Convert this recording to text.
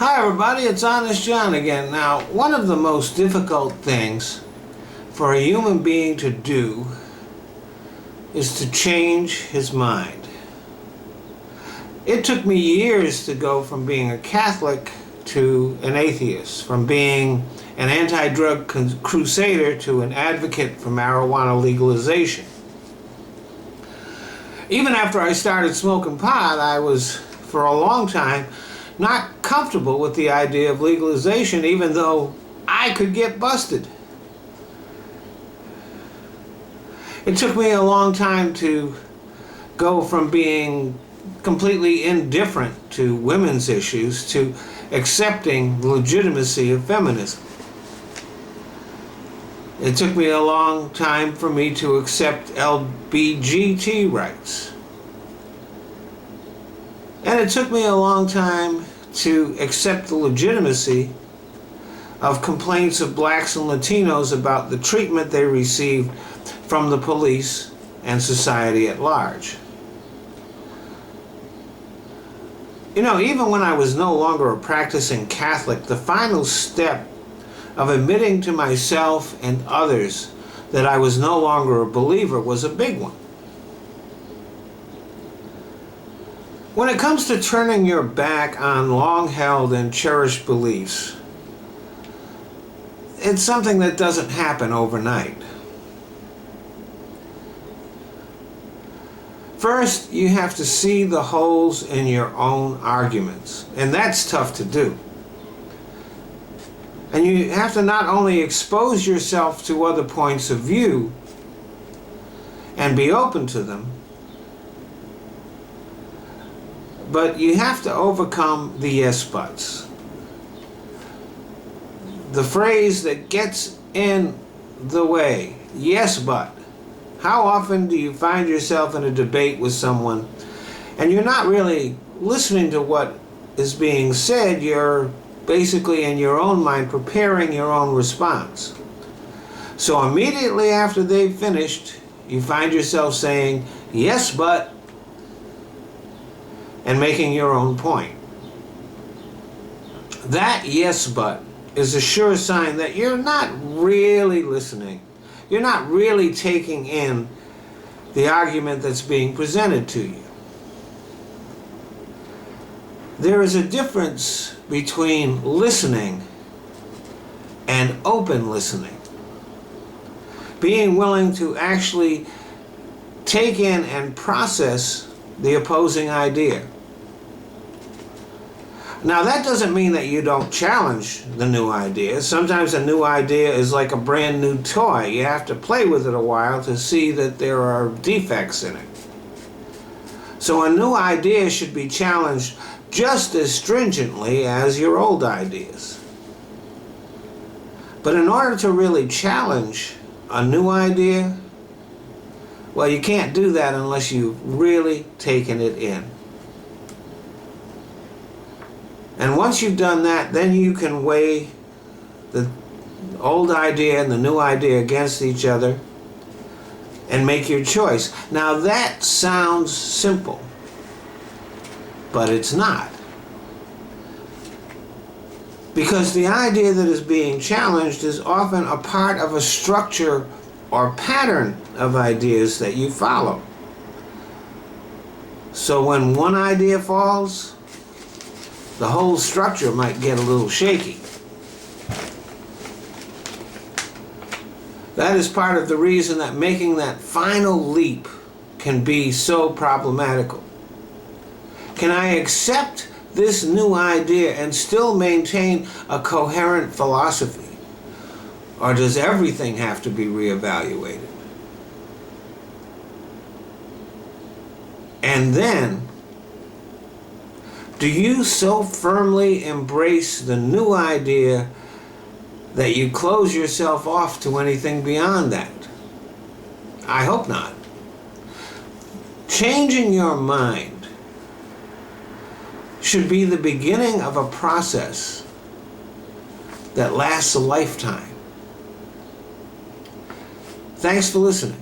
Hi everybody, it's Honest John again. Now, one of the most difficult things for a human being to do is to change his mind. It took me years to go from being a Catholic to an atheist, from being an anti-drug crusader to an advocate for marijuana legalization. Even after I started smoking pot, I was, for a long time, not comfortable with the idea of legalization, even though I could get busted. It took me a long time to go from being completely indifferent to women's issues to accepting the legitimacy of feminism. It took me a long time for me to accept LGBT rights. And it took me a long time to accept the legitimacy of complaints of blacks and Latinos about the treatment they received from the police and society at large. You know, even when I was no longer a practicing Catholic, the final step of admitting to myself and others that I was no longer a believer was a big one. When it comes to turning your back on long-held and cherished beliefs, it's something that doesn't happen overnight. First, you have to see the holes in your own arguments, and that's tough to do. And you have to not only expose yourself to other points of view and be open to them, but you have to overcome the yes buts. The phrase that gets in the way, yes but. How often do you find yourself in a debate with someone and you're not really listening to what is being said, you're basically in your own mind preparing your own response. So immediately after they've finished, you find yourself saying, yes but, and making your own point. That yes but is a sure sign that you're not really listening. You're not really taking in the argument that's being presented to you. There is a difference between listening and open listening. Being willing to actually take in and process the opposing idea. Now, that doesn't mean that you don't challenge the new idea. Sometimes a new idea is like a brand new toy. You have to play with it a while to see that there are defects in it. So a new idea should be challenged just as stringently as your old ideas. But in order to really challenge a new idea, well, you can't do that unless you've really taken it in. And once you've done that, then you can weigh the old idea and the new idea against each other and make your choice. Now that sounds simple, but it's not. Because the idea that is being challenged is often a part of a structure or pattern of ideas that you follow. So when one idea falls, the whole structure might get a little shaky. That is part of the reason that making that final leap can be so problematical. Can I accept this new idea and still maintain a coherent philosophy? Or does everything have to be reevaluated? And then, do you so firmly embrace the new idea that you close yourself off to anything beyond that? I hope not. Changing your mind should be the beginning of a process that lasts a lifetime. Thanks for listening.